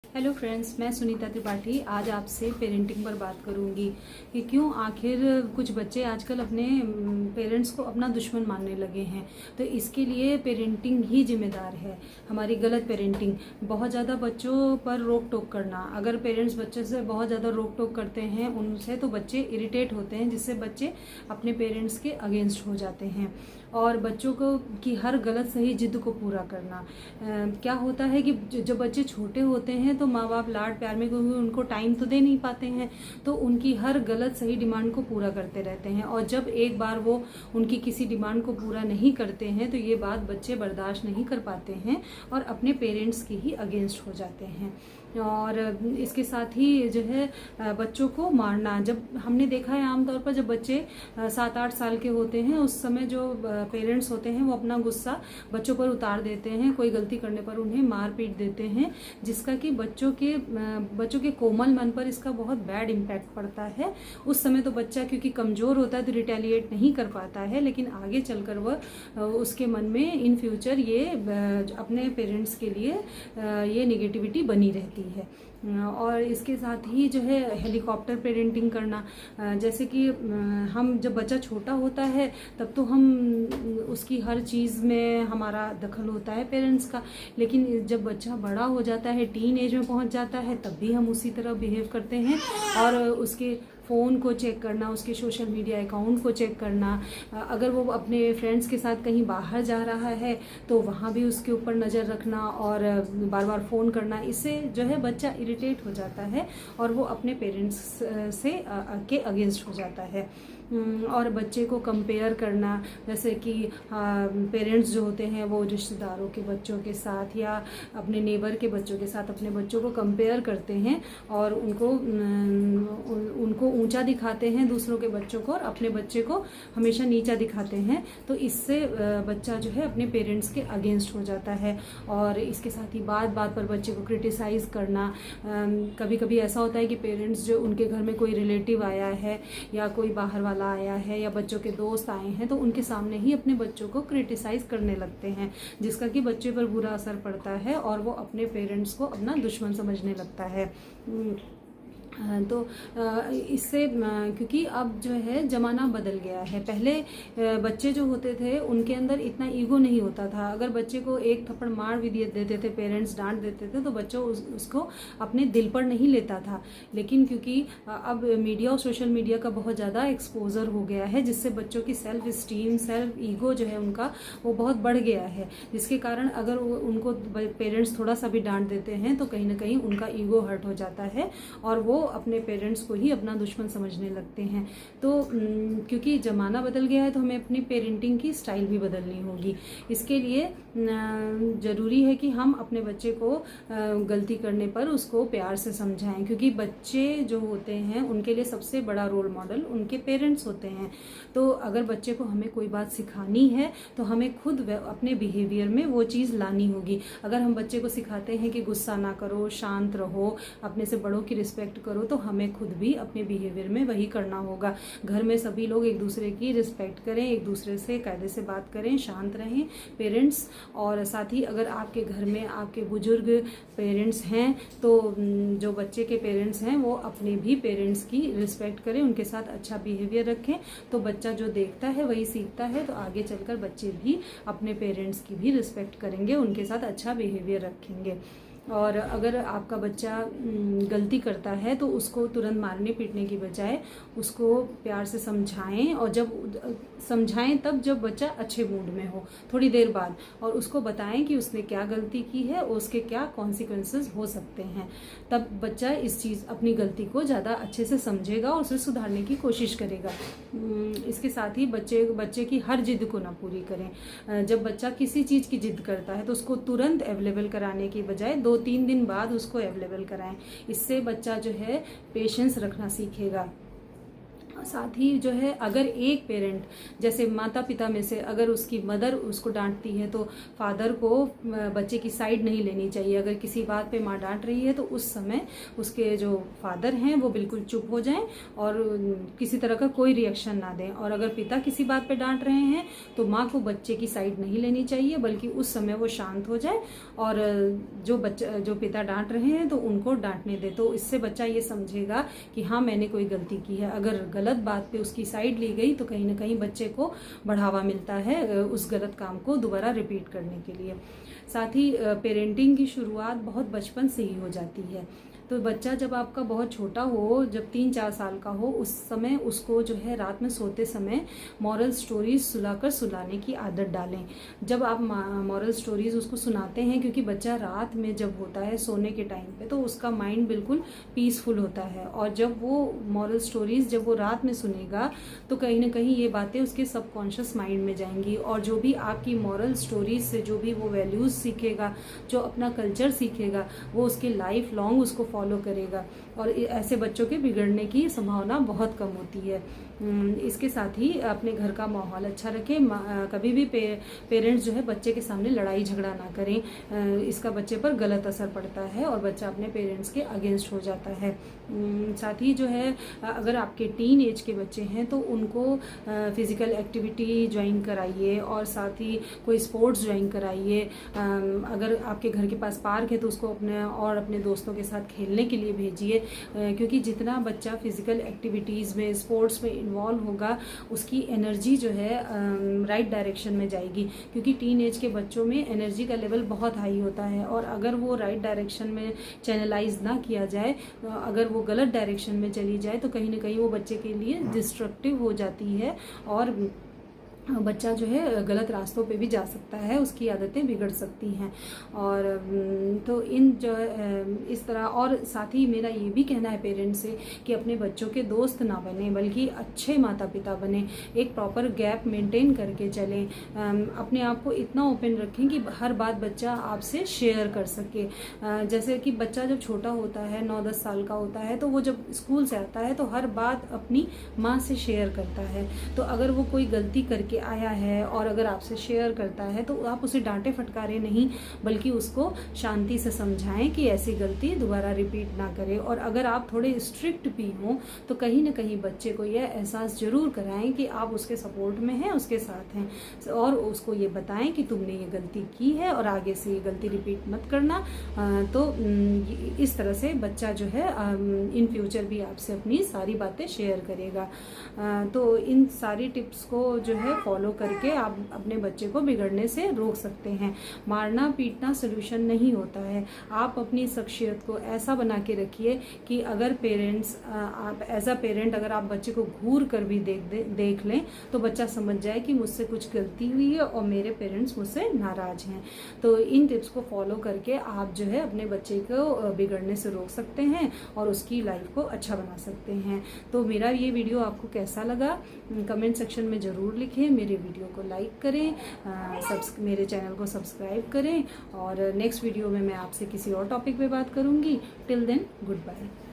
Hello friends, मैं सुनीता त्रिपाठी आज आपसे पेरेंटिंग पर बात करूंगी कि क्यों आखिर कुछ बच्चे आजकल अपने पेरेंट्स को अपना दुश्मन मानने लगे हैं। तो इसके लिए पेरेंटिंग ही जिम्मेदार है, हमारी गलत पेरेंटिंग। बहुत ज़्यादा बच्चों पर रोक टोक करना, अगर पेरेंट्स बच्चे से बहुत ज़्यादा रोक टोक करते हैं उनसे, तो बच्चे इरिटेट होते हैं, जिससे बच्चे अपने पेरेंट्स के अगेंस्ट हो जाते हैं। और बच्चों को की हर गलत सही जिद को पूरा करना। क्या होता है कि जब बच्चे छोटे होते हैं तो माँ बाप लाड प्यार में क्योंकि उनको टाइम तो दे नहीं पाते हैं, तो उनकी हर गलत सही डिमांड को पूरा करते रहते हैं। और जब एक बार वो उनकी किसी डिमांड को पूरा नहीं करते हैं तो ये बात बच्चे बर्दाश्त नहीं कर पाते हैं और अपने पेरेंट्स के ही अगेंस्ट हो जाते हैं। और इसके साथ ही जो है बच्चों को मारना, जब हमने देखा है आमतौर पर जब बच्चे 7-8 साल के होते हैं उस समय जो पेरेंट्स होते हैं वो अपना गुस्सा बच्चों पर उतार देते हैं, कोई गलती करने पर उन्हें मार पीट देते हैं, जिसका कि बच्चों के कोमल मन पर इसका बहुत बैड इम्पैक्ट पड़ता है। उस समय तो बच्चा क्योंकि कमज़ोर होता है तो रिटेलिएट नहीं कर पाता है, लेकिन आगे चलकर वह उसके मन में इन फ्यूचर ये अपने पेरेंट्स के लिए ये निगेटिविटी बनी रहती है। और इसके साथ ही जो है हेलीकॉप्टर पेरेंटिंग करना, जैसे कि हम जब बच्चा छोटा होता है तब तो हम उसकी हर चीज़ में हमारा दखल होता है पेरेंट्स का, लेकिन जब बच्चा बड़ा हो जाता है, टीन एज में पहुंच जाता है, तब भी हम उसी तरह बिहेव करते हैं। और उसके फ़ोन को चेक करना, उसके सोशल मीडिया अकाउंट को चेक करना, अगर वो अपने फ्रेंड्स के साथ कहीं बाहर जा रहा है तो वहाँ भी उसके ऊपर नज़र रखना और बार बार फ़ोन करना, इससे जो है बच्चा इरिटेट हो जाता है और वो अपने पेरेंट्स से के अगेंस्ट हो जाता है। और बच्चे को कंपेयर करना, जैसे कि पेरेंट्स जो होते हैं वो रिश्तेदारों के बच्चों के साथ या अपने नेबर के बच्चों के साथ अपने बच्चों को कंपेयर करते हैं और उनको ऊंचा दिखाते हैं दूसरों के बच्चों को, और अपने बच्चे को हमेशा नीचा दिखाते हैं। तो इससे बच्चा जो है अपने पेरेंट्स के अगेंस्ट हो जाता है। और इसके साथ ही बात बात पर बच्चे को क्रिटिसाइज़ करना, कभी कभी ऐसा होता है कि पेरेंट्स जो उनके घर में कोई रिलेटिव आया है या कोई बाहर वाला आया है या बच्चों के दोस्त आए हैं तो उनके सामने ही अपने बच्चों को क्रिटिसाइज़ करने लगते हैं, जिसका कि बच्चे पर बुरा असर पड़ता है और वो अपने पेरेंट्स को अपना दुश्मन समझने लगता है। तो इससे क्योंकि अब जो है ज़माना बदल गया है। पहले बच्चे जो होते थे उनके अंदर इतना ईगो नहीं होता था। अगर बच्चे को एक थप्पड़ मार भी देते थे, पेरेंट्स डांट देते थे, तो बच्चा उसको अपने दिल पर नहीं लेता था। लेकिन क्योंकि अब मीडिया और सोशल मीडिया का बहुत ज़्यादा एक्सपोजर हो गया है, जिससे बच्चों की सेल्फ इस्टीम, सेल्फ ईगो जो है उनका वो बहुत बढ़ गया है, जिसके कारण अगर उनको पेरेंट्स थोड़ा सा भी डांट देते हैं तो कहीं ना कहीं उनका ईगो हर्ट हो जाता है और वो अपने पेरेंट्स को ही अपना दुश्मन समझने लगते हैं। तो क्योंकि ज़माना बदल गया है तो हमें अपनी पेरेंटिंग की स्टाइल भी बदलनी होगी। इसके लिए ज़रूरी है कि हम अपने बच्चे को गलती करने पर उसको प्यार से समझाएं, क्योंकि बच्चे जो होते हैं उनके लिए सबसे बड़ा रोल मॉडल उनके पेरेंट्स होते हैं। तो अगर बच्चे को हमें कोई बात सिखानी है तो हमें खुद अपने बिहेवियर में वो चीज़ लानी होगी। अगर हम बच्चे को सिखाते हैं कि गुस्सा ना करो, शांत रहो, अपने से बड़ों की रिस्पेक्ट करो, तो हमें खुद भी अपने बिहेवियर में वही करना होगा। घर में सभी लोग एक दूसरे की रिस्पेक्ट करें, एक दूसरे से कायदे से बात करें, शांत रहें पेरेंट्स। और साथ ही अगर आपके घर में आपके बुजुर्ग पेरेंट्स हैं तो जो बच्चे के पेरेंट्स हैं वो अपने भी पेरेंट्स की रिस्पेक्ट करें, उनके साथ अच्छा बिहेवियर रखें। तो बच्चा जो देखता है वही सीखता है, तो आगे चलकर बच्चे भी अपने पेरेंट्स की भी रिस्पेक्ट करेंगे, उनके साथ अच्छा बिहेवियर रखेंगे। और अगर आपका बच्चा गलती करता है तो उसको तुरंत मारने पीटने की बजाय उसको प्यार से समझाएं, और जब समझाएं तब जब बच्चा अच्छे मूड में हो, थोड़ी देर बाद, और उसको बताएं कि उसने क्या गलती की है और उसके क्या कॉन्सिक्वेंसेस हो सकते हैं। तब बच्चा इस चीज़ अपनी गलती को ज़्यादा अच्छे से समझेगा और उसे सुधारने की कोशिश करेगा। इसके साथ ही बच्चे की हर जिद को ना पूरी करें। जब बच्चा किसी चीज़ की जिद करता है तो उसको तुरंत अवेलेबल कराने की बजाय 2-3 दिन बाद उसको अवेलेबल कराएं। इससे बच्चा जो है पेशेंस रखना सीखेगा। साथ ही जो है अगर एक पेरेंट, जैसे माता पिता में से अगर उसकी मदर उसको डांटती है तो फादर को बच्चे की साइड नहीं लेनी चाहिए। अगर किसी बात पे माँ डांट रही है तो उस समय उसके जो फादर हैं वो बिल्कुल चुप हो जाएं और किसी तरह का कोई रिएक्शन ना दें। और अगर पिता किसी बात पे डांट रहे हैं तो माँ को बच्चे की साइड नहीं लेनी चाहिए, बल्कि उस समय वो शांत हो जाए और जो पिता डांट रहे हैं तो उनको डांटने दे। तो इससे बच्चा ये समझेगा कि हाँ, मैंने कोई गलती की है। अगर गलत बात पे उसकी साइड ली गई तो कहीं ना कहीं बच्चे को बढ़ावा मिलता है उस गलत काम को दोबारा रिपीट करने के लिए। साथ ही पेरेंटिंग की शुरुआत बहुत बचपन से ही हो जाती है। तो बच्चा जब आपका बहुत छोटा हो, जब 3-4 साल का हो, उस समय उसको जो है रात में सोते समय मॉरल स्टोरीज सुलाने की आदत डालें। जब आप मॉरल स्टोरीज उसको सुनाते हैं, क्योंकि बच्चा रात में जब होता है सोने के टाइम पे तो उसका माइंड बिल्कुल पीसफुल होता है, और जब वो मॉरल स्टोरीज जब वो रात में सुनेगा तो कहीं ना कहीं ये बातें उसके सबकॉन्शियस माइंड में जाएंगी, और जो भी आपकी मॉरल स्टोरीज से जो भी वो वैल्यूज सीखेगा, जो अपना कल्चर सीखेगा, वो उसके लाइफ लॉन्ग उसको फॉलो करेगा, और ऐसे बच्चों के बिगड़ने की संभावना बहुत कम होती है। इसके साथ ही अपने घर का माहौल अच्छा रखें। कभी भी पेरेंट्स जो है बच्चे के सामने लड़ाई झगड़ा ना करें, इसका बच्चे पर गलत असर पड़ता है और बच्चा अपने पेरेंट्स के अगेंस्ट हो जाता है। साथ ही जो है अगर आपके टीन एज के बच्चे हैं तो उनको फिजिकल एक्टिविटी ज्वाइन कराइए, और साथ ही कोई स्पोर्ट्स ज्वाइन कराइए। अगर आपके घर के पास पार्क है तो उसको अपने दोस्तों के साथ खेलने के लिए भेजिए, क्योंकि जितना बच्चा फिजिकल एक्टिविटीज़ में, स्पोर्ट्स में इन्वॉल्व होगा, उसकी एनर्जी जो है राइट डायरेक्शन में जाएगी, क्योंकि टीन एज के बच्चों में एनर्जी का लेवल बहुत हाई होता है, और अगर वो राइट डायरेक्शन में चैनलाइज ना किया जाए, अगर वो गलत डायरेक्शन में चली जाए तो कहीं ना कहीं वो बच्चे के लिए डिस्ट्रक्टिव हो जाती है, और बच्चा जो है गलत रास्तों पे भी जा सकता है, उसकी आदतें बिगड़ सकती हैं। और तो इन जो इस तरह, और साथ ही मेरा ये भी कहना है पेरेंट्स से कि अपने बच्चों के दोस्त ना बने, बल्कि अच्छे माता पिता बने, एक प्रॉपर गैप मेंटेन करके चलें, अपने आप को इतना ओपन रखें कि हर बात बच्चा आपसे शेयर कर सके। जैसे कि बच्चा जब छोटा होता है, 9-10 साल का होता है, तो वो जब स्कूल से आता है तो हर बात अपनी माँ से शेयर करता है। तो अगर वो कोई गलती करके आया है और अगर आपसे शेयर करता है तो आप उसे डांटे फटकारे नहीं, बल्कि उसको शांति से समझाएं कि ऐसी गलती दोबारा रिपीट ना करे। और अगर आप थोड़े स्ट्रिक्ट भी हों तो कहीं ना कहीं बच्चे को यह एहसास जरूर कराएं कि आप उसके सपोर्ट में हैं, उसके साथ हैं, और उसको ये बताएं कि तुमने ये गलती की है और आगे से ये गलती रिपीट मत करना। तो इस तरह से बच्चा जो है इन फ्यूचर भी आपसे अपनी सारी बातें शेयर करेगा। तो इन सारी टिप्स को जो है फॉलो करके आप अपने बच्चे को बिगड़ने से रोक सकते हैं। मारना पीटना सोल्यूशन नहीं होता है। आप अपनी शख्सियत को ऐसा बना के रखिए कि अगर पेरेंट्स, आप एज अ पेरेंट अगर आप बच्चे को घूर कर भी देख लें तो बच्चा समझ जाए कि मुझसे कुछ गलती हुई है और मेरे पेरेंट्स मुझसे नाराज हैं। तो इन टिप्स को फॉलो करके आप जो है अपने बच्चे को बिगड़ने से रोक सकते हैं और उसकी लाइफ को अच्छा बना सकते हैं। तो मेरा ये वीडियो आपको कैसा लगा कमेंट सेक्शन में ज़रूर लिखें। मेरे वीडियो को लाइक करें, मेरे चैनल को सब्सक्राइब करें, और नेक्स्ट वीडियो में मैं आपसे किसी और टॉपिक पे बात करूंगी। Till then, good bye.